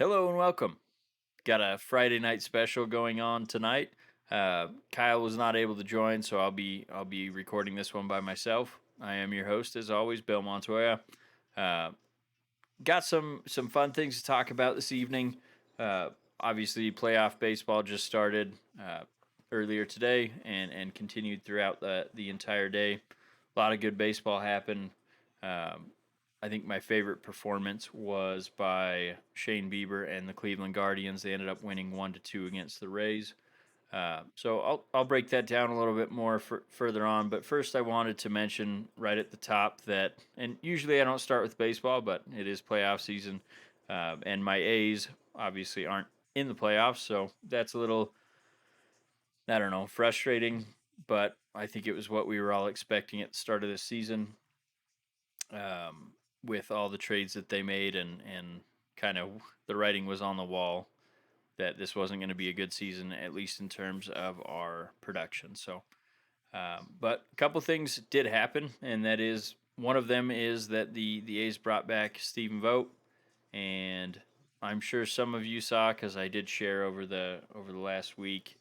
Hello and welcome. Got a Friday night special going on tonight. Kyle was not able to join, so I'll be recording this one by myself. I am your host as always, Bill Montoya. Uh, got some fun things to talk about this evening. Obviously, playoff baseball just started earlier today and continued throughout the entire day. A lot of good baseball happened. Um, I think my favorite performance was by Shane Bieber and the Cleveland Guardians. They ended up winning 1-2 against the Rays. So I'll break that down a little bit more further on. But first, I wanted to mention right at the top that, and usually I don't start with baseball, but it is playoff season, and my A's obviously aren't in the playoffs, so that's a little, I don't know, frustrating. But I think it was what we were all expecting at the start of this season, with all the trades that they made, and kind of the writing was on the wall that this wasn't going to be a good season, at least in terms of our production. So, but a couple things did happen, and that is one of them is that the A's brought back Stephen Vogt, and I'm sure some of you saw because I did share over the last week.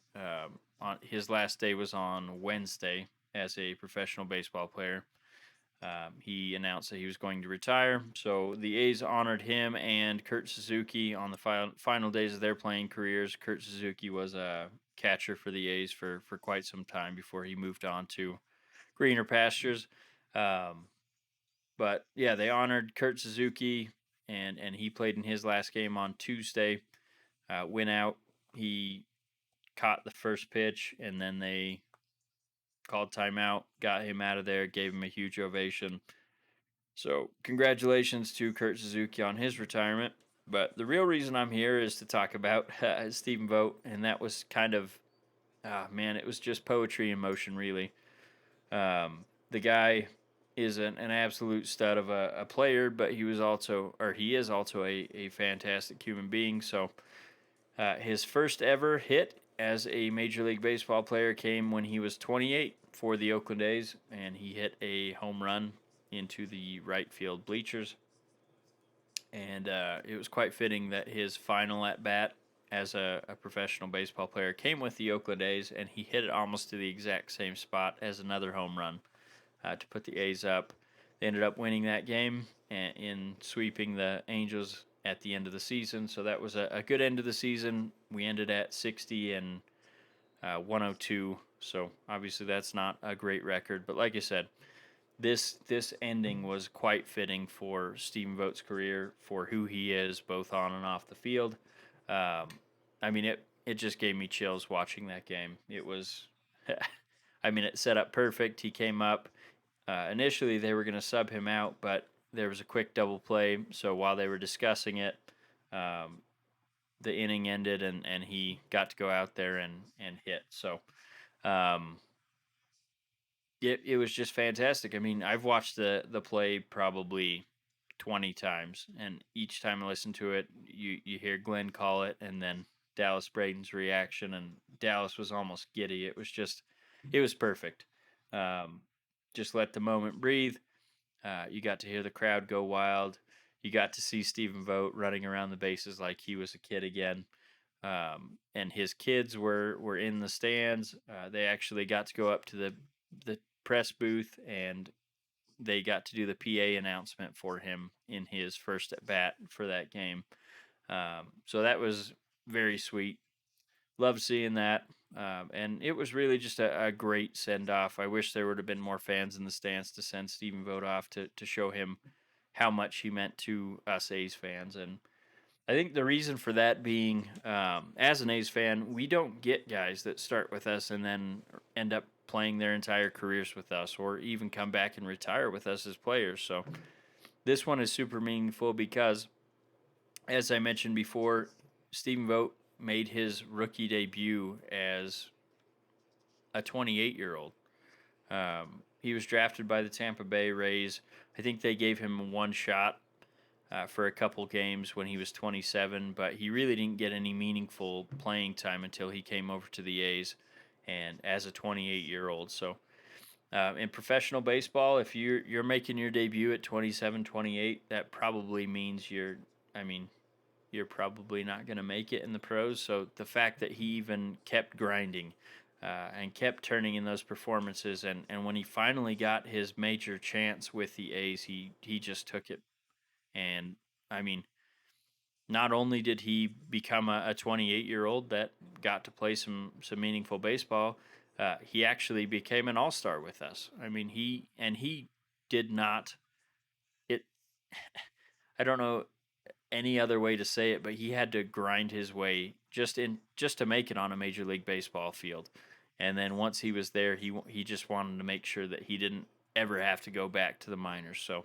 On his last day was on Wednesday as a professional baseball player. He announced that he was going to retire. So the A's honored him and Kurt Suzuki on the final days of their playing careers. Kurt Suzuki was a catcher for the A's for quite some time before he moved on to greener pastures. Um, but yeah, they honored Kurt Suzuki, and he played in his last game on Tuesday. Went out. He caught the first pitch, and then they called timeout, got him out of there, gave him a huge ovation. So, congratulations to Kurt Suzuki on his retirement. But the real reason I'm here is to talk about Stephen Vogt, and that was kind of, man, it was just poetry in motion, really. The guy is an absolute stud of a player, but he is also a fantastic human being. So, his first ever hit as a Major League Baseball player came when he was 28 for the Oakland A's, and he hit a home run into the right field bleachers. And it was quite fitting that his final at bat as a professional baseball player came with the Oakland A's, and he hit it almost to the exact same spot as another home run to put the A's up. They ended up winning that game in sweeping the Angels at the end of the season. So that was a good end of the season. We ended at 60 and 102. So obviously that's not a great record, but like I said, this ending was quite fitting for Stephen Vogt's career, for who he is, both on and off the field. Um, I mean, it just gave me chills watching that game. It was, I mean, it set up perfect. He came up. Initially, they were going to sub him out, but there was a quick double play. So while they were discussing it, um, the inning ended, and he got to go out there and hit. So um, it was just fantastic. I mean, I've watched the play probably 20 times, and each time I listen to it, you hear Glenn call it, and then Dallas Braden's reaction, and Dallas was almost giddy. It was perfect. Um, just let the moment breathe. You got to hear the crowd go wild. You got to see Stephen Vogt running around the bases like he was a kid again. And his kids were in the stands. They actually got to go up to the press booth, and they got to do the PA announcement for him in his first at bat for that game. So that was very sweet. Loved seeing that. And it was really just a great send off. I wish there would have been more fans in the stands to send Stephen Vogt off to show him how much he meant to us A's fans. And I think the reason for that being, as an A's fan, we don't get guys that start with us and then end up playing their entire careers with us, or even come back and retire with us as players. So this one is super meaningful because, as I mentioned before, Stephen Vogt made his rookie debut as a 28-year-old. He was drafted by the Tampa Bay Rays. I think they gave him one shot for a couple games when he was 27, but he really didn't get any meaningful playing time until he came over to the A's, and as a 28-year-old. So in professional baseball, if you're making your debut at 27, 28, that probably means I mean, you're probably not going to make it in the pros. So the fact that he even kept grinding and kept turning in those performances, and when he finally got his major chance with the A's, he just took it. And I mean, not only did he become a 28-year-old that got to play some meaningful baseball, he actually became an all-star with us. I mean, he did not it. I don't know any other way to say it, but he had to grind his way just to make it on a major league baseball field. And then once he was there, he just wanted to make sure that he didn't ever have to go back to the minors. So,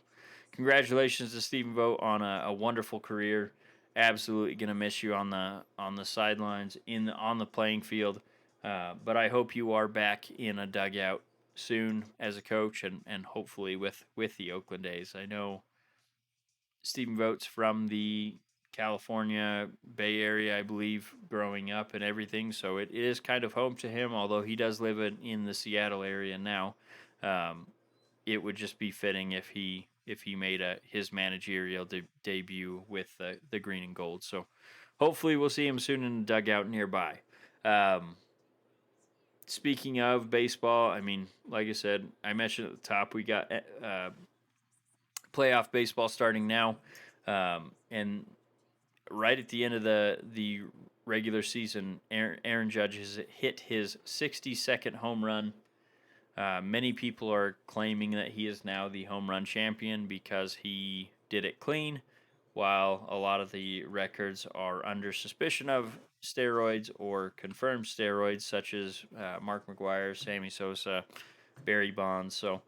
congratulations to Stephen Vogt on a wonderful career. Absolutely gonna miss you on the sidelines on the playing field. But I hope you are back in a dugout soon as a coach, and hopefully with the Oakland A's. I know Stephen Vogt's from the California Bay Area, I believe, growing up and everything. So it is kind of home to him, although he does live in the Seattle area now. Um, it would just be fitting if he made his managerial debut with the green and gold. So hopefully we'll see him soon in the dugout nearby. Um, Speaking of baseball, I mean, like I said, I mentioned at the top, we got playoff baseball starting now, and right at the end of the regular season, Aaron Judge has hit his 62nd home run. Many people are claiming that he is now the home run champion because he did it clean, while a lot of the records are under suspicion of steroids or confirmed steroids, such as Mark McGwire, Sammy Sosa, Barry Bonds. So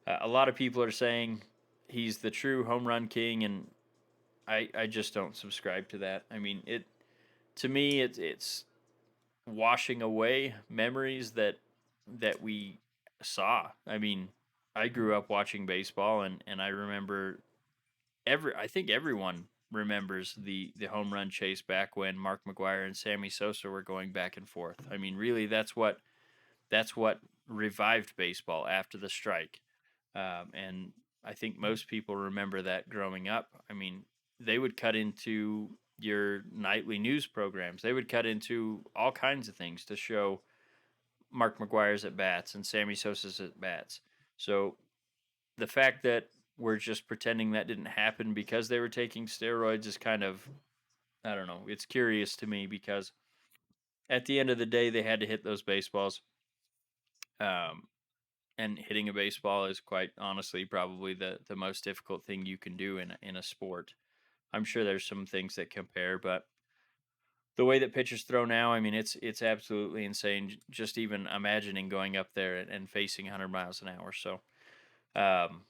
a lot of people are saying he's the true home run king, and I just don't subscribe to that. I mean, to me it's washing away memories that we saw. I mean, I grew up watching baseball, and I remember I think everyone remembers the home run chase back when Mark McGwire and Sammy Sosa were going back and forth. I mean, really, that's what revived baseball after the strike. And I think most people remember that growing up. I mean, they would cut into your nightly news programs. They would cut into all kinds of things to show Mark McGwire's at bats and Sammy Sosa's at bats. So the fact that we're just pretending that didn't happen because they were taking steroids is kind of, I don't know. It's curious to me because at the end of the day, they had to hit those baseballs. Um, and hitting a baseball is quite honestly probably the most difficult thing you can do in a sport. I'm sure there's some things that compare, but the way that pitchers throw now, I mean, it's absolutely insane. Just even imagining going up there and facing 100 miles an hour. So um,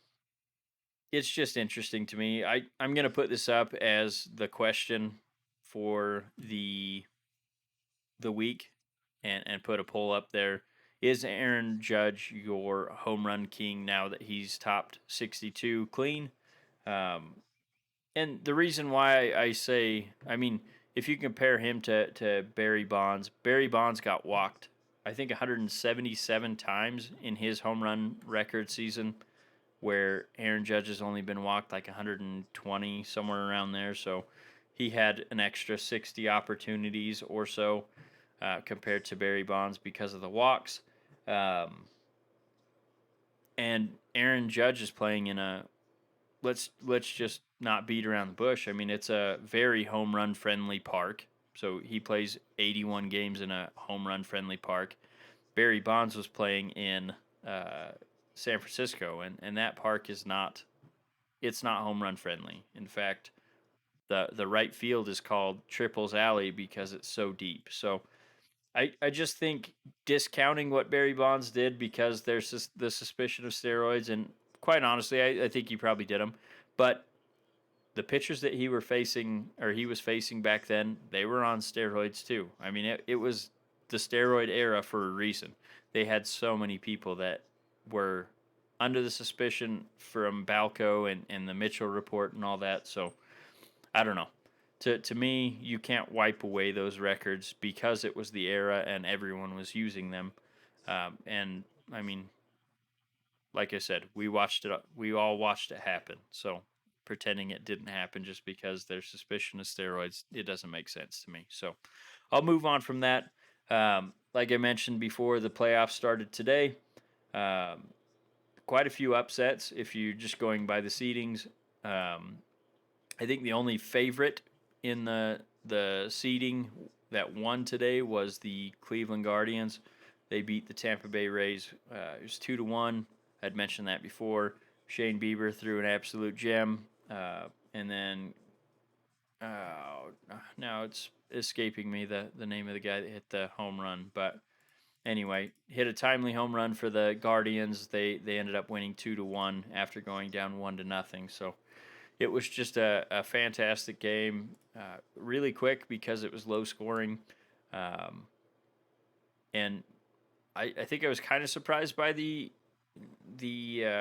it's just interesting to me. I'm gonna put this up as the question for the week, and put a poll up there. Is Aaron Judge your home run king now that he's topped 62 clean? Um, and the reason why I say, I mean, if you compare him to Barry Bonds got walked, I think 177 times in his home run record season, where Aaron Judge has only been walked like 120, somewhere around there. So he had an extra 60 opportunities or so compared to Barry Bonds because of the walks. Um, and Aaron Judge is playing in a let's just not beat around the bush. I mean, it's a very home run friendly park. So he plays 81 games in a home run friendly park. Barry Bonds was playing in uh, San Francisco, and that park is not it's not home run friendly. In fact, the right field is called Triples Alley because it's so deep. So I just think discounting what Barry Bonds did because there's the suspicion of steroids, and quite honestly, I think he probably did them. But the pitchers that he was facing back then, they were on steroids too. I mean, it was the steroid era for a reason. They had so many people that were under the suspicion from Balco and the Mitchell report and all that. So I don't know. To me, you can't wipe away those records because it was the era and everyone was using them. And I mean, like I said, we all watched it happen. So pretending it didn't happen just because there's suspicion of steroids. It doesn't make sense to me. So I'll move on from that. Like I mentioned before, the playoffs started today. Um, Quite a few upsets if you're just going by the seedings. I think the only favorite in the seeding that won today was the Cleveland Guardians. They beat the Tampa Bay Rays. It was 2-1. I'd mentioned that before. Shane Bieber threw an absolute gem, and then now it's escaping me the name of the guy that hit the home run. But anyway, hit a timely home run for the Guardians. They ended up winning 2-1 after going down 1-0. So it was just a fantastic game, really quick because it was low scoring, and I think I was kind of surprised by the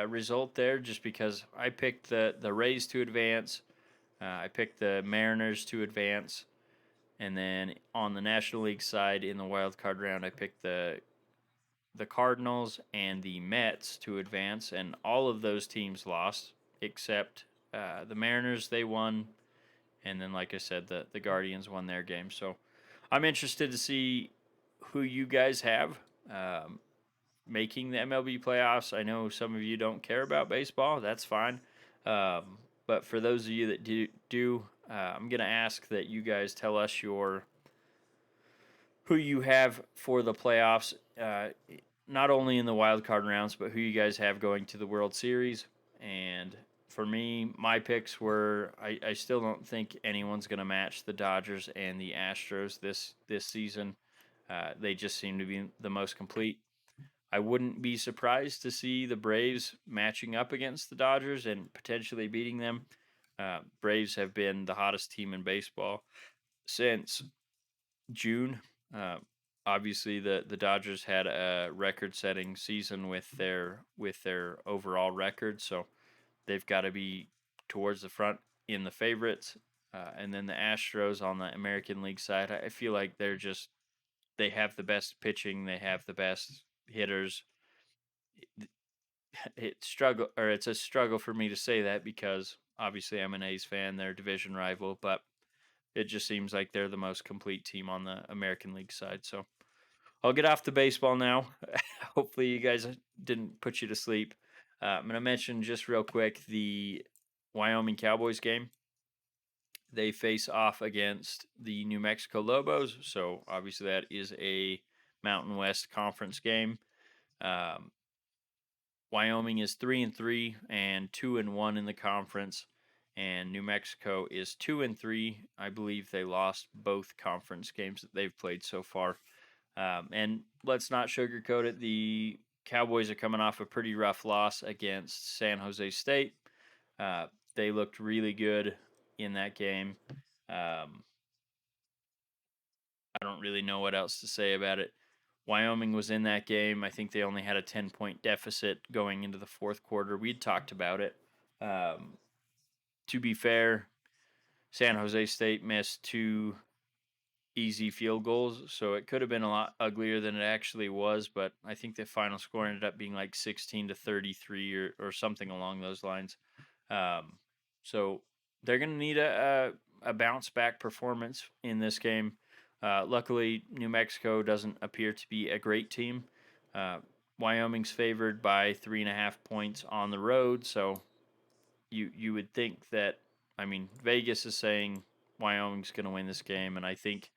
result there, just because I picked the Rays to advance, I picked the Mariners to advance, and then on the National League side in the wild card round, I picked the Cardinals and the Mets to advance, and all of those teams lost except the Mariners. They won, and then, like I said, the Guardians won their game. So I'm interested to see who you guys have making the MLB playoffs. I know some of you don't care about baseball. That's fine. But for those of you that do, I'm going to ask that you guys tell us who you have for the playoffs, not only in the wild card rounds, but who you guys have going to the World Series. And for me, my picks were I still don't think anyone's going to match the Dodgers and the Astros this season. They just seem to be the most complete. I wouldn't be surprised to see the Braves matching up against the Dodgers and potentially beating them. Braves have been the hottest team in baseball since June. Uh, Obviously, the Dodgers had a record-setting season with their overall record, so they've got to be towards the front in the favorites. And then the Astros on the American League side, I feel like they have the best pitching, they have the best hitters. It's a struggle for me to say that because obviously I'm an A's fan, they're a division rival, but it just seems like they're the most complete team on the American League side. So I'll get off the baseball now. Hopefully, you guys didn't put you to sleep. I'm going to mention just real quick the Wyoming Cowboys game. They face off against the New Mexico Lobos. So obviously, that is a Mountain West Conference game. Um, Wyoming is 3-3 and 2-1 in the conference, and New Mexico is 2-3. I believe they lost both conference games that they've played so far. And let's not sugarcoat it. The Cowboys are coming off a pretty rough loss against San Jose State. They looked really good in that game. I don't really know what else to say about it. Wyoming was in that game. I think they only had a 10-point deficit going into the fourth quarter. We'd talked about it. To be fair, San Jose State missed two easy field goals, so it could have been a lot uglier than it actually was, but I think the final score ended up being like 16-33 or something along those lines. So they're going to need a bounce back performance in this game. Luckily, New Mexico doesn't appear to be a great team. Wyoming's favored by 3.5 points on the road, so you would think that, I mean, Vegas is saying Wyoming's going to win this game, and I think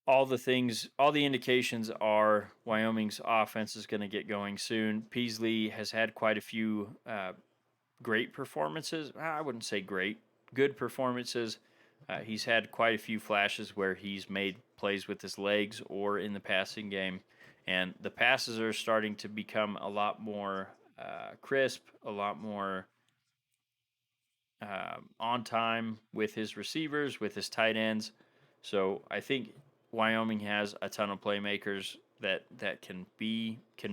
all the indications are Wyoming's offense is going to get going soon. Peasley has had quite a few great performances. I wouldn't say great, good performances. He's had quite a few flashes where he's made plays with his legs or in the passing game, and the passes are starting to become a lot more crisp, a lot more on time with his receivers, with his tight ends. So I think Wyoming has a ton of playmakers that can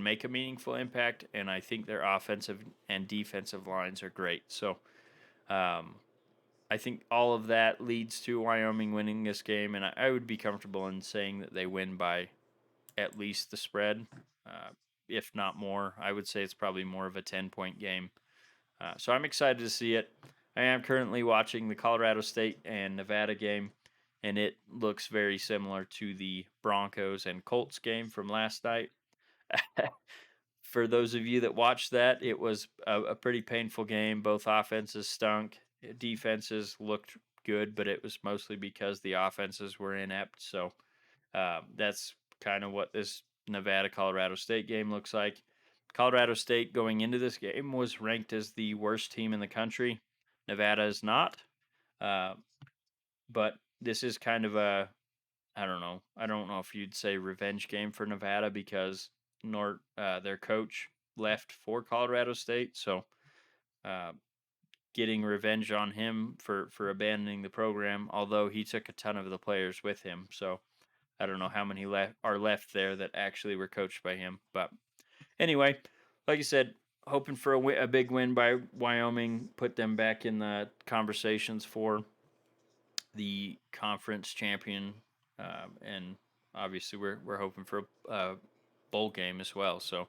make a meaningful impact, and I think their offensive and defensive lines are great. So I think all of that leads to Wyoming winning this game, and I would be comfortable in saying that they win by at least the spread, if not more. I would say it's probably more of a 10-point game. So I'm excited to see it. I am currently watching the Colorado State and Nevada game, and it looks very similar to the Broncos and Colts game from last night. For those of you that watched that, it was a pretty painful game. Both offenses stunk. Defenses looked good, but it was mostly because the offenses were inept. So that's kind of what this Nevada Colorado State game looks like. Colorado State going into this game was ranked as the worst team in the country. Nevada is not. Uh, but this is kind of a, I don't know. I don't know if you'd say revenge game for Nevada because their coach left for Colorado State. So uh, getting revenge on him for abandoning the program, although he took a ton of the players with him. So I don't know how many are left there that actually were coached by him. But anyway, like I said, hoping for a big win by Wyoming, put them back in the conversations for the conference champion, and obviously we're hoping for a bowl game as well. So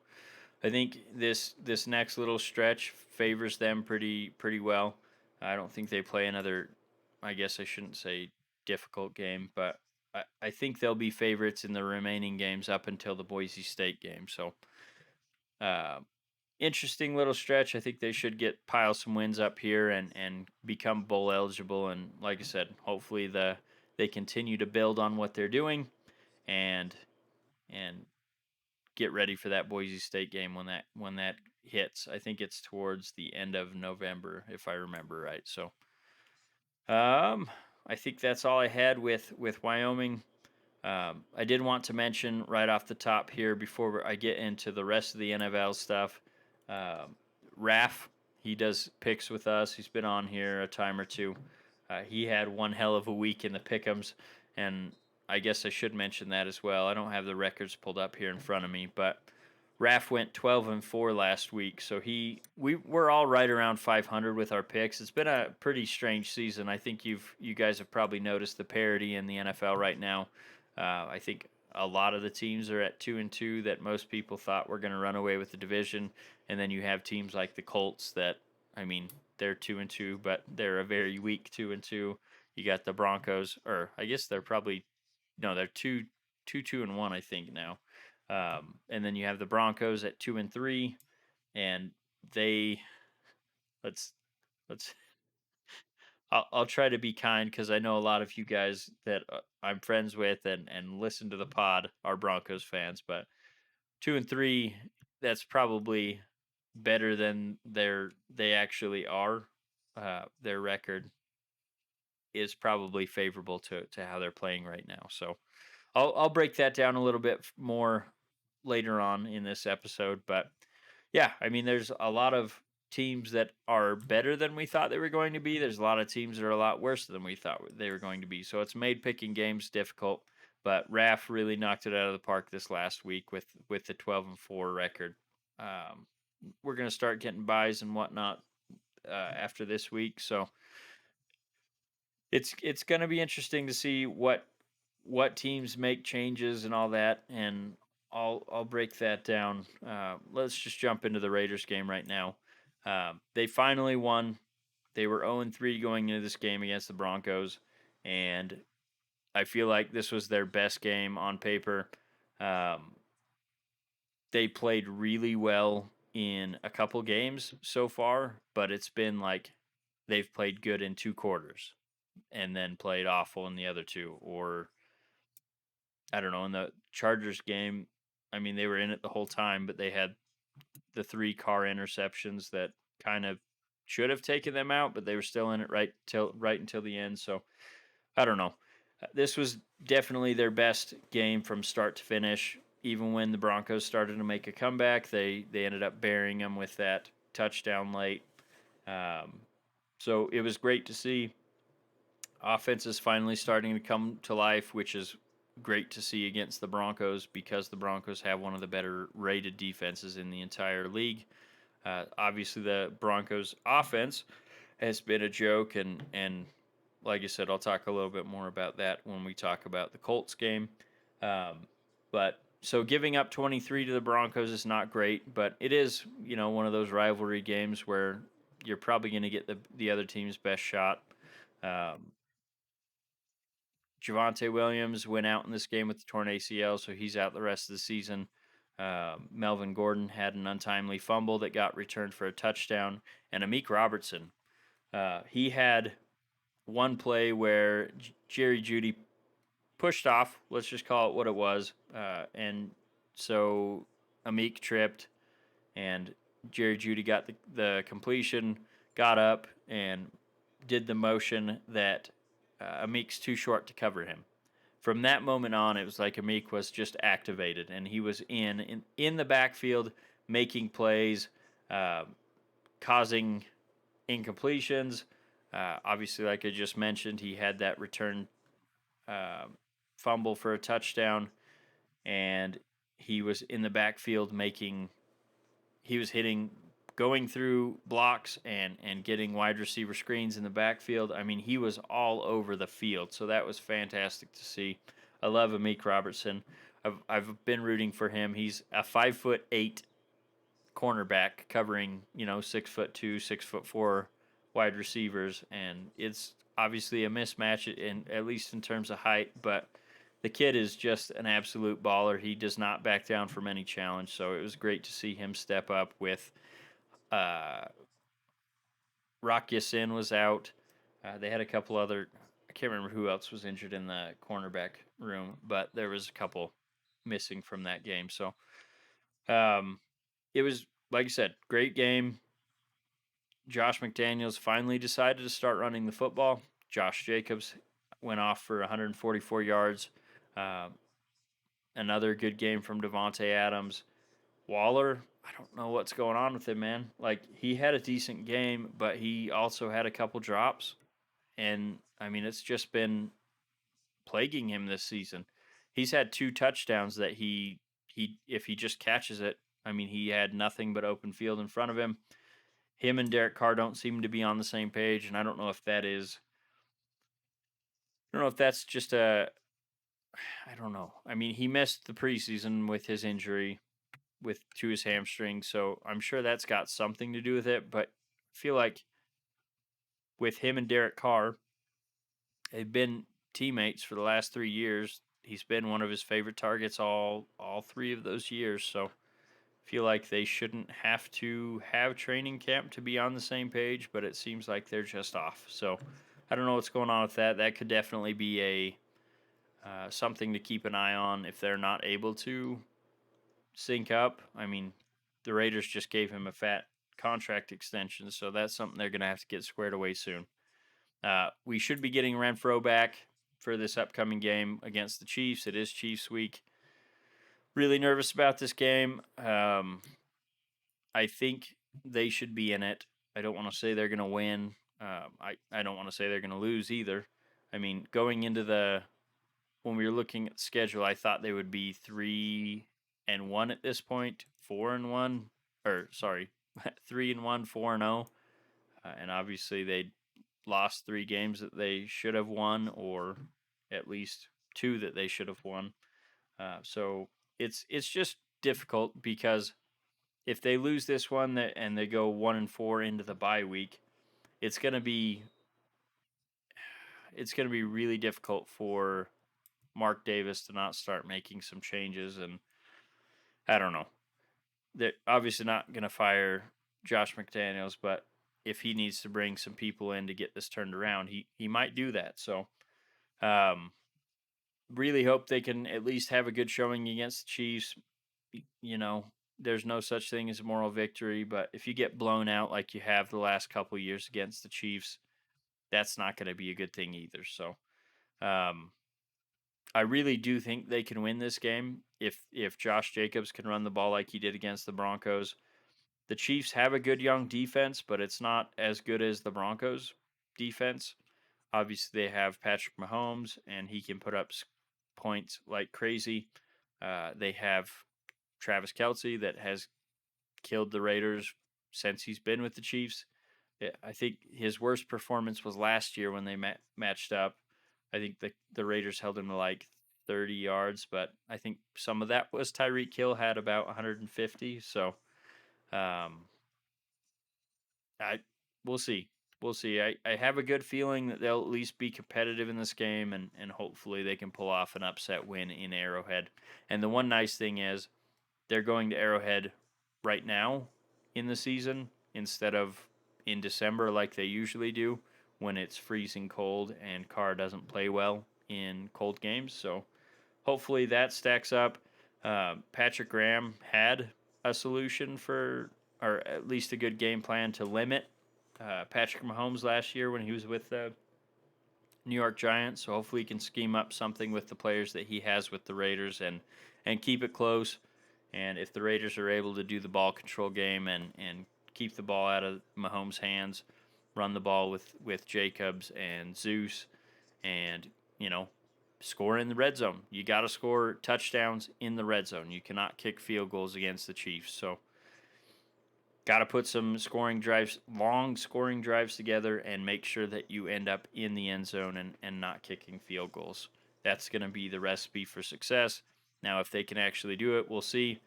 I think this next little stretch favors them pretty well. I don't think they play another. I guess I shouldn't say difficult game, but I think they'll be favorites in the remaining games up until the Boise State game. So, uh, interesting little stretch. I think they should pile some wins up here and become bowl eligible. And like I said, hopefully they continue to build on what they're doing and and get ready for that Boise State game when that hits. I think it's towards the end of November, if I remember right. So, I think that's all I had with Wyoming. I did want to mention right off the top here before I get into the rest of the NFL stuff. Um, Raf, he does picks with us. He's been on here a time or two. He had one hell of a week in the pick'ems, and I guess I should mention that as well. I don't have the records pulled up here in front of me, but Raf went 12-4 last week, so we're all right around 500 with our picks. It's been a pretty strange season. I think you guys have probably noticed the parity in the NFL right now. I think a lot of the teams are at 2-2 that most people thought were going to run away with the division, and then you have teams like the Colts that, I mean, they're 2-2, but they're a very weak 2-2. You got the Broncos, or I guess they're probably no, they're 2-1, I think now. And then you have the Broncos at 2-3, and they let's let's I'll try to be kind because I know a lot of you guys that I'm friends with and listen to the pod are Broncos fans, but 2-3, that's probably better than they actually are. Their record is probably favorable to how they're playing right now. So I'll break that down a little bit more later on in this episode, but yeah, I mean, there's a lot of teams that are better than we thought they were going to be. There's a lot of teams that are a lot worse than we thought they were going to be. So it's made picking games difficult. But Raf really knocked it out of the park this last week with the 12-4 record. Um, we're gonna start getting buys and whatnot after this week, so it's gonna be interesting to see what teams make changes and all that, and I'll break that down. Let's just jump into the Raiders game right now. They finally won. They were 0-3 going into this game against the Broncos, and I feel like this was their best game on paper. Um, they played really well in a couple games so far, but it's been like they've played good in 2 quarters and then played awful in the other two, or I don't know, in the Chargers game, I mean, they were in it the whole time, but they had the 3 car interceptions that kind of should have taken them out, but they were still in it right until the end. So I don't know. This was definitely their best game from start to finish. Even when the Broncos started to make a comeback, they ended up burying them with that touchdown late. Um, so it was great to see. Offense is finally starting to come to life, which is great to see against the Broncos because the Broncos have one of the better rated defenses in the entire league. Obviously, the Broncos' offense has been a joke, and like I said, I'll talk a little bit more about that when we talk about the Colts game. But so giving up 23 to the Broncos is not great, but it is one of those rivalry games where you're probably going to get the other team's best shot. Um, Javonte Williams went out in this game with the torn ACL, so he's out the rest of the season. Melvin Gordon had an untimely fumble that got returned for a touchdown, and Amik Robertson, he had one play where Jerry Jeudy pushed off. Let's just call it what it was, and so Amik tripped, and Jerry Jeudy got the completion, got up, and did the motion that Amik's too short to cover him. From that moment on, it was like Amik was just activated, and he was in the backfield making plays, uh, causing incompletions. Obviously, like I just mentioned, he had that return uh, fumble for a touchdown, and he was in the backfield he was hitting, going through blocks and getting wide receiver screens in the backfield. I mean, he was all over the field, so that was fantastic to see. I love Amik Robertson. I've been rooting for him. He's a 5'8" cornerback covering 6'2", 6'4" wide receivers, and it's obviously a mismatch in at least in terms of height, but the kid is just an absolute baller. He does not back down from any challenge, so it was great to see him step up with uh, Rock Ya-Sin was out. They had a couple other. I can't remember who else was injured in the cornerback room, but there was a couple missing from that game. So um, it was, like I said, great game. Josh McDaniels finally decided to start running the football. Josh Jacobs went off for 144 yards. Uh, Another good game from Devontae Adams. Waller, I don't know what's going on with him, man. Like, he had a decent game, but he also had a couple drops. And, I mean, it's just been plaguing him this season. He's had 2 touchdowns that he if he just catches it, I mean, he had nothing but open field in front of him. Him and Derek Carr don't seem to be on the same page, and I don't know if that's just I don't know. I mean, he missed the preseason with his injury to his hamstring, so I'm sure that's got something to do with it. But I feel like with him and Derek Carr, they've been teammates for the last 3 years. He's been one of his favorite targets all 3 of those years. So I feel like they shouldn't have to have training camp to be on the same page, but it seems like they're just off. So I don't know what's going on with that. That could definitely be a something to keep an eye on if they're not able to sync up. I mean, the Raiders just gave him a fat contract extension, so that's something they're going to have to get squared away soon. We should be getting Renfro back for this upcoming game against the Chiefs. It is Chiefs week. Really nervous about this game. I think they should be in it. I don't want to say they're going to win. I don't want to say they're going to lose either. I mean, going into when we were looking at the schedule, I thought they would be 3-1 at this point, 4-1, or sorry, 3-1, 4-0, and obviously they lost 3 games that they should have won, or at least 2 that they should have won. So it's just difficult because if they lose this one and they go 1-4 into the bye week, it's gonna be really difficult for Mark Davis to not start making some changes, and I don't know. They're obviously not going to fire Josh McDaniels, but if he needs to bring some people in to get this turned around, he might do that. So, um, really hope they can at least have a good showing against the Chiefs. You know, there's no such thing as a moral victory, but if you get blown out like you have the last couple years against the Chiefs, that's not going to be a good thing either. So, um, I really do think they can win this game if Josh Jacobs can run the ball like he did against the Broncos. The Chiefs have a good young defense, but it's not as good as the Broncos defense. Obviously, they have Patrick Mahomes, and he can put up points like crazy. They have Travis Kelce that has killed the Raiders since he's been with the Chiefs. I think his worst performance was last year when they matched up. I think the Raiders held him to like 30 yards, but I think some of that was Tyreek Hill had about 150. So um, I we'll see. We'll see. I have a good feeling that they'll at least be competitive in this game, and hopefully they can pull off an upset win in Arrowhead. And the one nice thing is they're going to Arrowhead right now in the season instead of in December like they usually do when it's freezing cold and Carr doesn't play well in cold games. So hopefully that stacks up. Patrick Graham had a solution for, or at least a good game plan to limit Patrick Mahomes last year when he was with the New York Giants. So hopefully he can scheme up something with the players that he has with the Raiders and keep it close. And if the Raiders are able to do the ball control game and keep the ball out of Mahomes' hands, run the ball with Jacobs and Zeus, and score in the red zone. You got to score touchdowns in the red zone. You cannot kick field goals against the Chiefs. So got to put some scoring drives, long scoring drives together, and make sure that you end up in the end zone and not kicking field goals. That's going to be the recipe for success. Now, if they can actually do it, we'll see.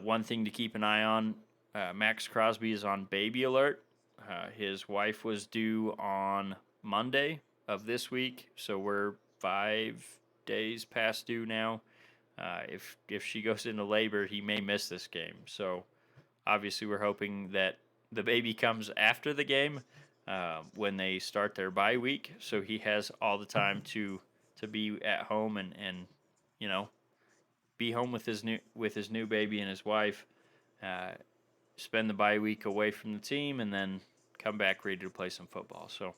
One thing to keep an eye on, Max Crosby is on baby alert. His wife was due on Monday of this week, so we're 5 days past due now. If she goes into labor, he may miss this game. So obviously, we're hoping that the baby comes after the game when they start their bye week, so he has all the time to be at home and you know be home with his new baby and his wife. Uh, Spend the bye week away from the team, and then come back ready to play some football. So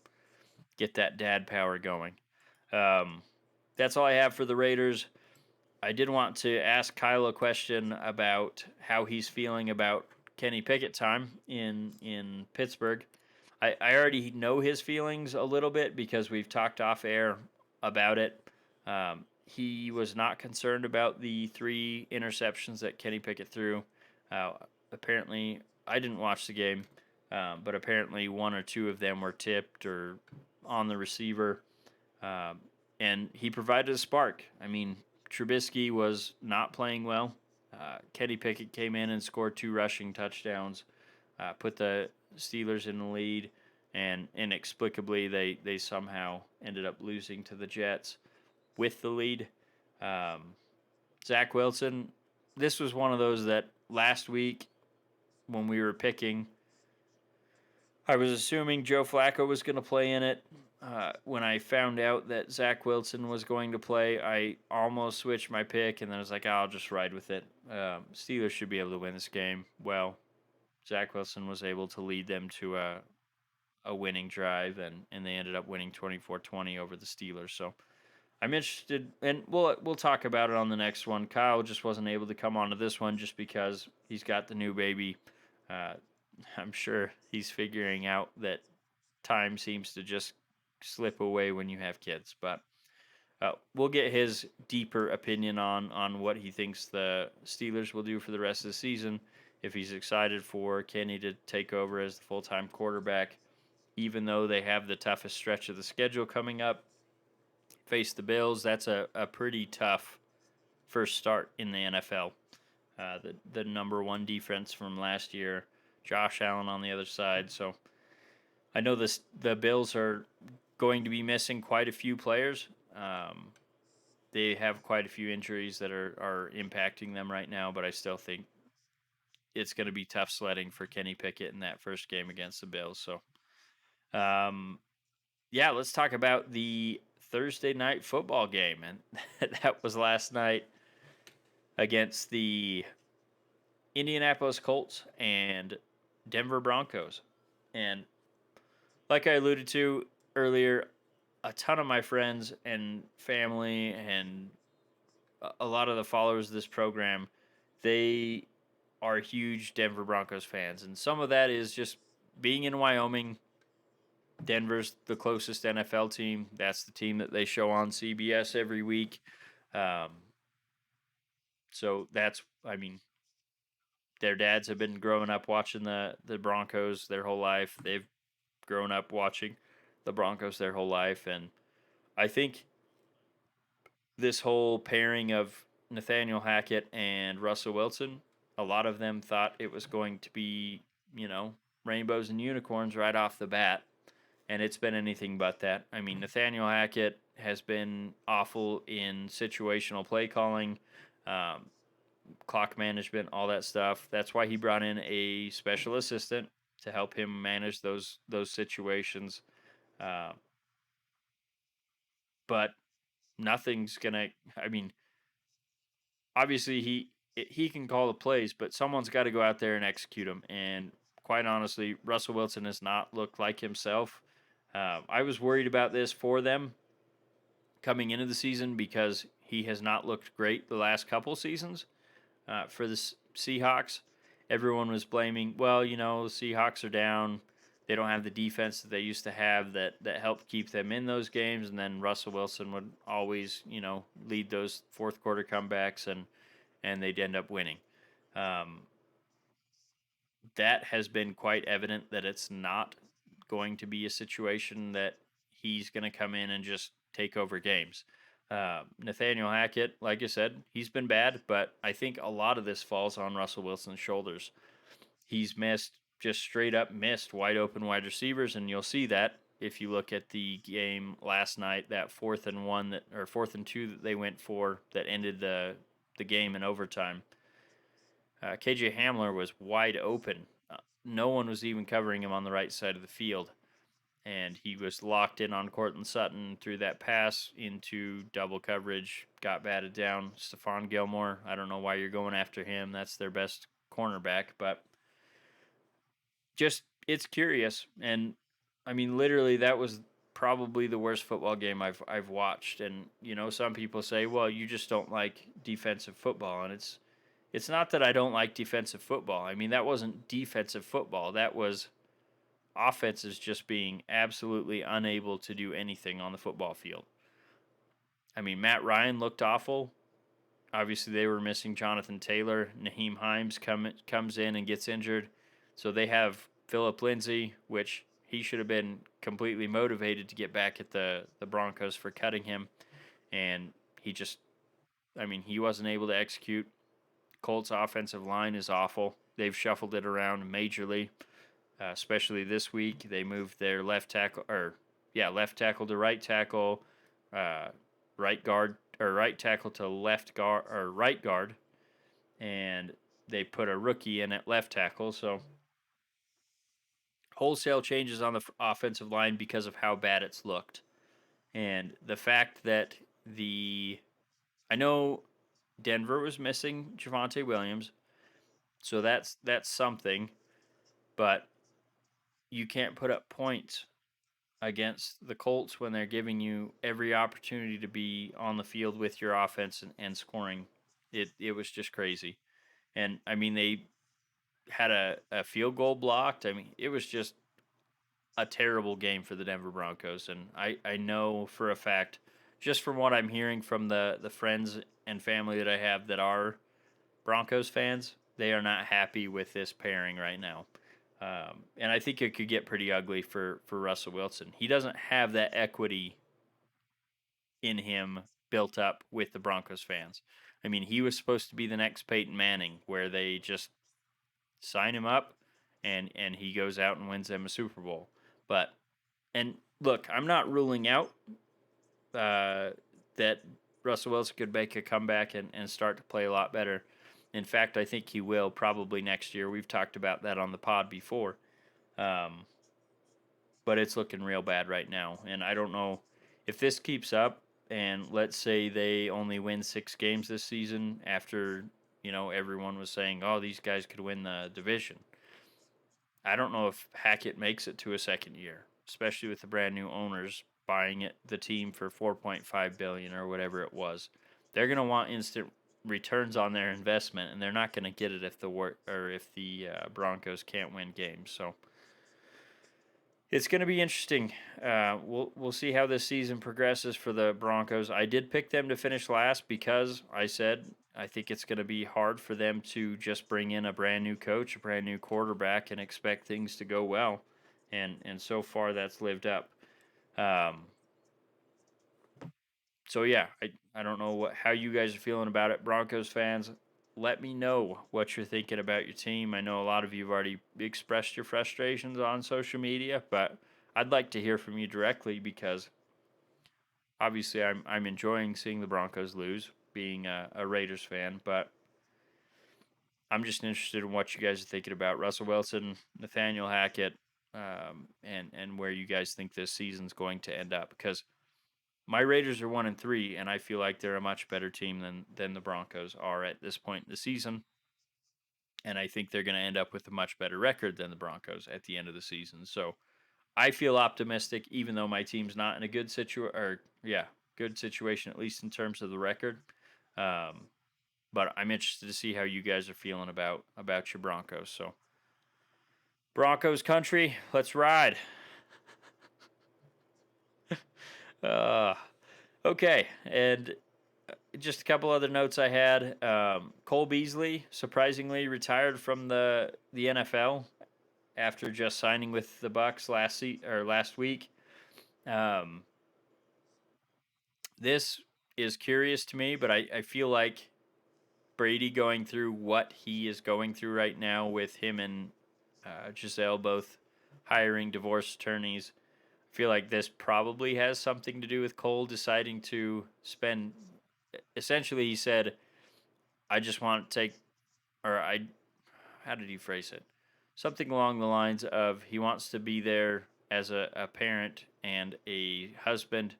get that dad power going. Um, that's all I have for the Raiders. I did want to ask Kyle a question about how he's feeling about Kenny Pickett time in Pittsburgh. I already know his feelings a little bit because we've talked off air about it. He was not concerned about the 3 interceptions that Kenny Pickett threw. Uh, Apparently, I didn't watch the game, but apparently 1 or 2 of them were tipped or on the receiver. Um, and he provided a spark. I mean, Trubisky was not playing well. Kenny Pickett came in and scored 2 rushing touchdowns, put the Steelers in the lead, and inexplicably they somehow ended up losing to the Jets with the lead. Um, Zach Wilson, this was one of those that last week when we were picking, I was assuming Joe Flacco was going to play in it. When I found out that Zach Wilson was going to play, I almost switched my pick, and then I was like, I'll just ride with it. Steelers should be able to win this game. Well, Zach Wilson was able to lead them to a winning drive, and they ended up winning 24-20 over the Steelers. So I'm interested, and we'll talk about it on the next one. Kyle just wasn't able to come onto this one just because he's got the new baby. Uh, I'm sure he's figuring out that time seems to just slip away when you have kids. But we'll get his deeper opinion on what he thinks the Steelers will do for the rest of the season. If he's excited for Kenny to take over as the full-time quarterback, even though they have the toughest stretch of the schedule coming up, face the Bills. That's a pretty tough first start in the NFL. The number one defense from last year, Josh Allen on the other side. So I know the Bills are going to be missing quite a few players. They have quite a few injuries that are impacting them right now, but I still think it's going to be tough sledding for Kenny Pickett in that first game against the Bills. So, um, yeah, let's talk about the Thursday night football game, and that was last night against the Indianapolis Colts and Denver Broncos. And like I alluded to earlier, a ton of my friends and family and a lot of the followers of this program, they are huge Denver Broncos fans. And some of that is just being in Wyoming. Denver's the closest NFL team. That's the team that they show on CBS every week. Um, so that's, I mean, their dads have been growing up watching the Broncos their whole life. They've grown up watching the Broncos their whole life. And I think this whole pairing of Nathaniel Hackett and Russell Wilson, a lot of them thought it was going to be, rainbows and unicorns right off the bat, and it's been anything but that. I mean, Nathaniel Hackett has been awful in situational play calling, um, clock management, all that stuff. That's why he brought in a special assistant to help him manage those situations. Uh, but nothing's gonna. I mean, obviously he can call the plays, but someone's got to go out there and execute them. And quite honestly, Russell Wilson has not looked like himself. I was worried about this for them coming into the season because he has not looked great the last couple seasons for the Seahawks. Everyone was blaming, well, the Seahawks are down. They don't have the defense that they used to have that helped keep them in those games. And then Russell Wilson would always, lead those fourth quarter comebacks and they'd end up winning. Um, that has been quite evident that it's not going to be a situation that he's going to come in and just take over games. Nathaniel Hackett, like I said, he's been bad, but I think a lot of this falls on Russell Wilson's shoulders. He's missed, just straight up missed wide open wide receivers, and you'll see that if you look at the game last night, that 4th and 1 or 4th and 2 that they went for that ended the game in overtime. KJ Hamler was wide open. No one was even covering him on the right side of the field. And he was locked in on Cortland Sutton, threw that pass into double coverage, got batted down. Stephon Gilmore, I don't know why you're going after him. That's their best cornerback. But just, it's curious. And, I mean, literally, that was probably the worst football game I've watched. And, some people say, well, you just don't like defensive football. And it's not that I don't like defensive football. I mean, that wasn't defensive football. That was offenses just being absolutely unable to do anything on the football field. I mean, Matt Ryan looked awful. Obviously, they were missing Jonathan Taylor. Naheem Himes comes in and gets injured. So they have Philip Lindsay, which he should have been completely motivated to get back at the Broncos for cutting him. And he wasn't able to execute. Colts offensive line is awful. They've shuffled it around majorly, especially this week. They moved their left tackle to right tackle, right guard or right tackle to left guard or right guard, and they put a rookie in at left tackle. So wholesale changes on the offensive line because of how bad it's looked, and the fact that I know Denver was missing Javonte Williams, so that's something, but you can't put up points against the Colts when they're giving you every opportunity to be on the field with your offense and scoring. It was just crazy. And I mean, they had a field goal blocked. I mean, it was just a terrible game for the Denver Broncos. And I know for a fact, just from what I'm hearing from the friends and family that I have that are Broncos fans, they are not happy with this pairing right now. And I think it could get pretty ugly for Russell Wilson. He doesn't have that equity in him built up with the Broncos fans. I mean, he was supposed to be the next Peyton Manning, where they just sign him up and he goes out and wins them a Super Bowl. But, and look, I'm not ruling out that Russell Wilson could make a comeback and start to play a lot better. In fact, I think he will probably next year. We've talked about that on the pod before. But it's looking real bad right now. And I don't know if this keeps up and let's say they only win 6 games this season after, everyone was saying, oh, these guys could win the division. I don't know if Hackett makes it to a second year, especially with the brand new owners buying the team for $4.5 billion or whatever it was. They're going to want instant returns on their investment, and they're not going to get it if the Broncos can't win games. So it's going to be interesting. We'll see how this season progresses for the Broncos. I did pick them to finish last because I said I think it's going to be hard for them to just bring in a brand new coach, a brand new quarterback, and expect things to go well. And so far that's lived up. So yeah, I don't know how you guys are feeling about it, Broncos fans. let me know what you're thinking about your team. I know a lot of you have already expressed your frustrations on social media, but I'd like to hear from you directly because obviously I'm enjoying seeing the Broncos lose, being a Raiders fan, but I'm just interested in what you guys are thinking about Russell Wilson, Nathaniel Hackett, and where you guys think this season's going to end up. Because my Raiders are 1-3, and I feel like they're a much better team than the Broncos are at this point in the season. And I think they're going to end up with a much better record than the Broncos at the end of the season. So I feel optimistic, even though my team's not in a good good situation, at least in terms of the record. Um, but I'm interested to see how you guys are feeling about your Broncos. So Broncos country, let's ride. Uh, okay, and just a couple other notes I had. Cole Beasley surprisingly retired from the NFL after just signing with the Bucks last week. Um, this is curious to me, but I feel like Brady going through what he is going through right now with him and Giselle both hiring divorce attorneys. I feel like this probably has something to do with Cole deciding to spend. Essentially, he said, "I just want to take," or I. How did he phrase it? Something along the lines of he wants to be there as a parent and a husband,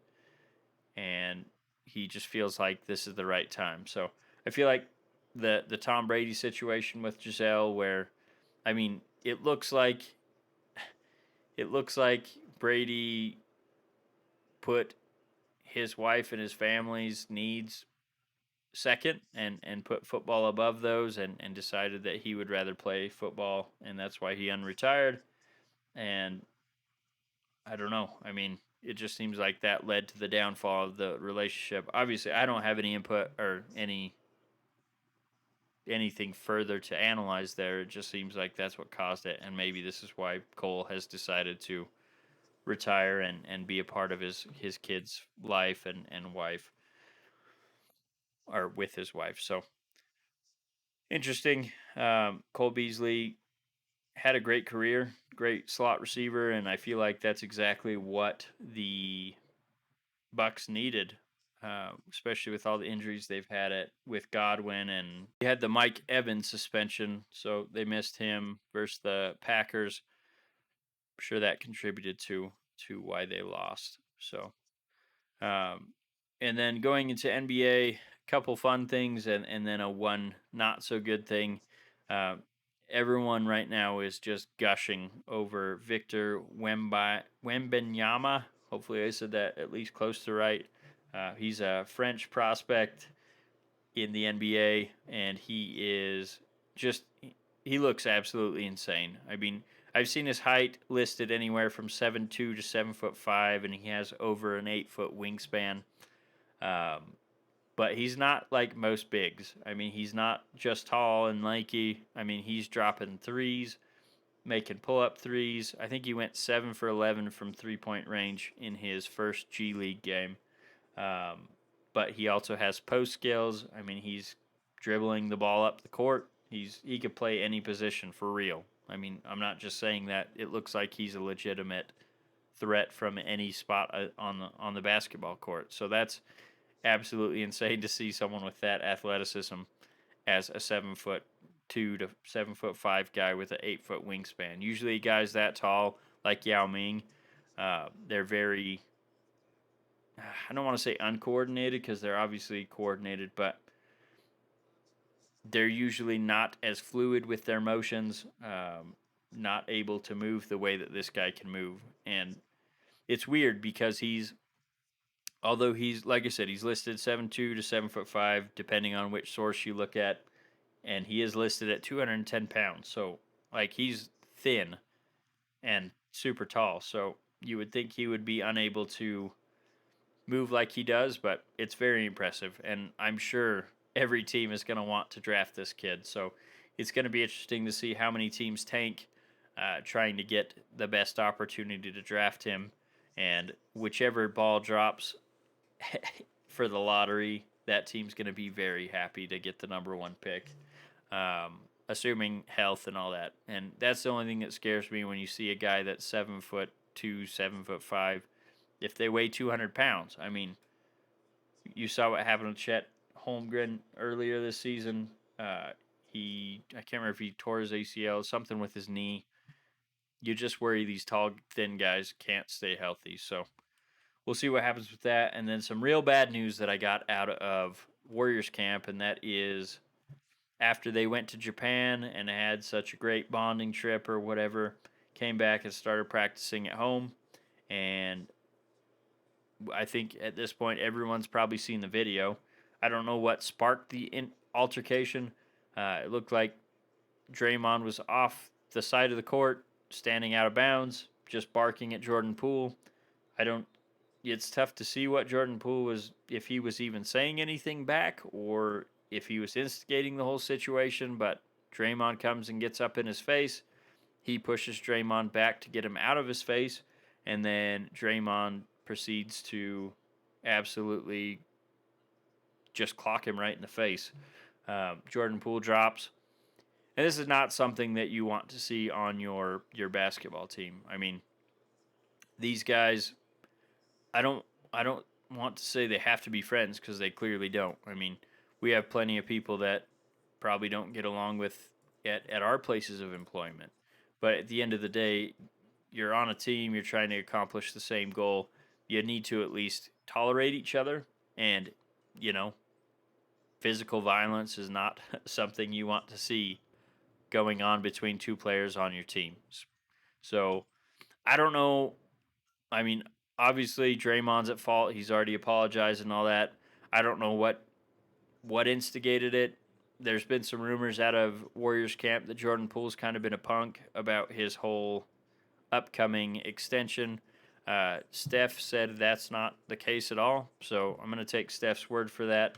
and he just feels like this is the right time. So I feel like the Tom Brady situation with Giselle, where I mean, it looks like Brady put his wife and his family's needs second and put football above those and decided that he would rather play football and that's why he unretired. And I don't know. I mean, it just seems like that led to the downfall of the relationship. Obviously, I don't have any input or anything further to analyze there. It just seems like that's what caused it, and maybe this is why Cole has decided to retire and be a part of his kid's life and wife, or with his wife. So interesting. Cole Beasley had a great career, great slot receiver, and I feel like that's exactly what the Bucks needed, especially with all the injuries they've had with Godwin, and they had the Mike Evans suspension, so they missed him versus the Packers. I'm sure that contributed to why they lost. So, um, and then going into NBA, couple fun things and then a one not so good thing. Uh, Everyone right now is just gushing over Victor Wembanyama. Hopefully, I said that at least close to right. He's a French prospect in the NBA, and he looks absolutely insane. I mean, I've seen his height listed anywhere from 7'2" to 7'5", and he has over an 8-foot wingspan. Um, but he's not like most bigs. I mean, he's not just tall and lanky. I mean, he's dropping threes, making pull up threes. I think he went 7 for 11 from 3-point range in his first G League game. Um, but he also has post skills. I mean, he's dribbling the ball up the court. He could play any position for real. I mean, I'm not just saying that. It looks like he's a legitimate threat from any spot on the basketball court. So that's absolutely insane to see someone with that athleticism as a 7'2" to 7'5" guy with an 8-foot wingspan. Usually, guys that tall, like Yao Ming, they're very, I don't want to say uncoordinated because they're obviously coordinated, but they're usually not as fluid with their motions, not able to move the way that this guy can move. And it's weird because although he's, like I said, he's listed 7'2" to 7'5", depending on which source you look at, and he is listed at 210 pounds. So, like, he's thin and super tall. So you would think he would be unable to move like he does, but it's very impressive. And I'm sure every team is going to want to draft this kid. So it's going to be interesting to see how many teams tank, trying to get the best opportunity to draft him. And whichever ball drops for the lottery, that team's going to be very happy to get the number one pick. assuming health and all that. And that's the only thing that scares me when you see a guy that's 7'2", 7'5". If they weigh 200 pounds, I mean, you saw what happened with Chet Holmgren earlier this season. I can't remember if he tore his ACL, something with his knee. You just worry these tall, thin guys can't stay healthy. So we'll see what happens with that. And then some real bad news that I got out of Warriors camp, and that is after they went to Japan and had such a great bonding trip or whatever, came back and started practicing at home. And I think at this point, everyone's probably seen the video. I don't know what sparked the altercation. It looked like Draymond was off the side of the court, standing out of bounds, just barking at Jordan Poole. I don't. It's tough to see what Jordan Poole was, if he was even saying anything back or if he was instigating the whole situation. But Draymond comes and gets up in his face. He pushes Draymond back to get him out of his face, and then Draymond proceeds to absolutely just clock him right in the face. Jordan Poole drops. And this is not something that you want to see on your basketball team. I mean, these guys, I don't I don't want to say they have to be friends because they clearly don't. I mean, we have plenty of people that probably don't get along with at our places of employment. But at the end of the day, you're on a team, you're trying to accomplish the same goal. You need to at least tolerate each other, and you know, physical violence is not something you want to see going on between two players on your team. So I don't know. I mean, obviously Draymond's at fault. He's already apologized and all that. I don't know what instigated it. There's been some rumors out of Warriors camp that Jordan Poole's kind of been a punk about his whole upcoming extension. Steph said that's not the case at all. So I'm going to take Steph's word for that,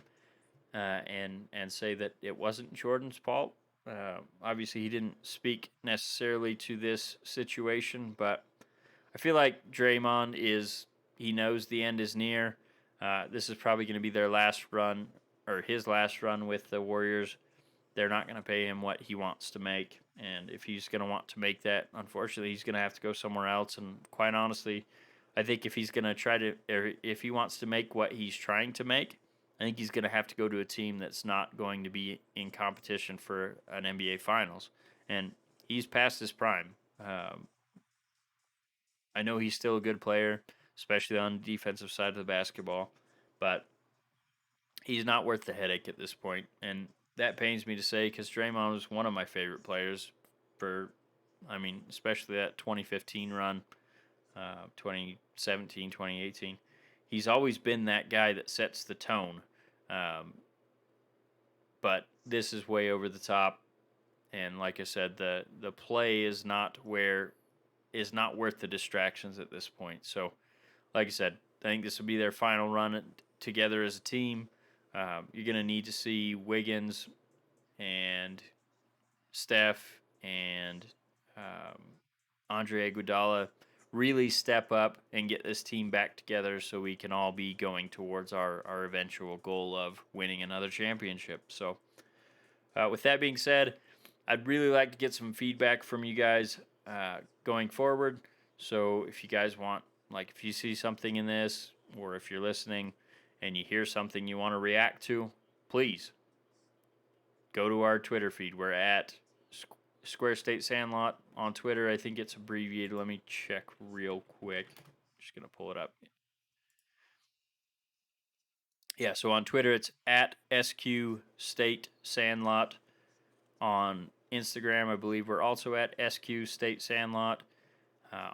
and say that it wasn't Jordan's fault. Obviously, he didn't speak necessarily to this situation, but I feel like Draymond he knows the end is near. This is probably going to be their last run, or his last run with the Warriors. They're not going to pay him what he wants to make. And if he's going to want to make that, unfortunately, he's going to have to go somewhere else. And quite honestly, I think if he's going to or if he wants to make what he's trying to make, I think he's going to have to go to a team that's not going to be in competition for an NBA Finals. And he's past his prime. I know he's still a good player, especially on the defensive side of the basketball, but he's not worth the headache at this point. And that pains me to say because Draymond was one of my favorite players especially that 2015 run, 2017, 2018. He's always been that guy that sets the tone. But this is way over the top. And like I said, the play is not worth the distractions at this point. So, like I said, I think this will be their final run together as a team. You're going to need to see Wiggins and Steph and Andre Iguodala really step up and get this team back together so we can all be going towards our eventual goal of winning another championship. So, with that being said, I'd really like to get some feedback from you guys going forward. So if you guys want, like if you see something in this, or if you're listening and you hear something you want to react to, please go to our Twitter feed. We're at Square State Sandlot on Twitter. I think it's abbreviated. Let me check real quick. Just going to pull it up. Yeah, so on Twitter it's at SQ State Sandlot. On Instagram, I believe we're also at SQ State Sandlot.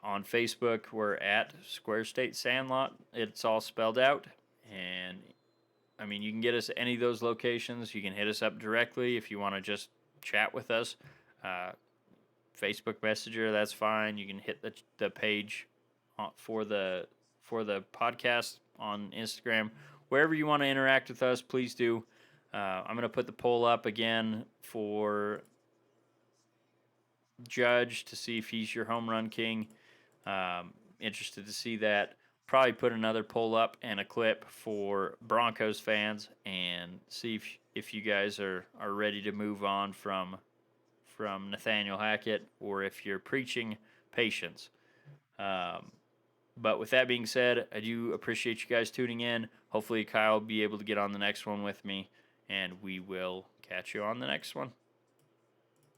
On Facebook, we're at Square State Sandlot. It's all spelled out. And, I mean, you can get us at any of those locations. You can hit us up directly if you want to just chat with us. Facebook Messenger, that's fine. You can hit the page for the podcast on Instagram. Wherever you want to interact with us, please do. I'm going to put the poll up again for Judge to see if he's your home run king. Interested to see that. probably put another poll up and a clip for Broncos fans and see if you guys are ready to move on from Nathaniel Hackett or if you're preaching patience. Um, but with that being said, I do appreciate you guys tuning in. Hopefully, Kyle will be able to get on the next one with me, and we will catch you on the next one.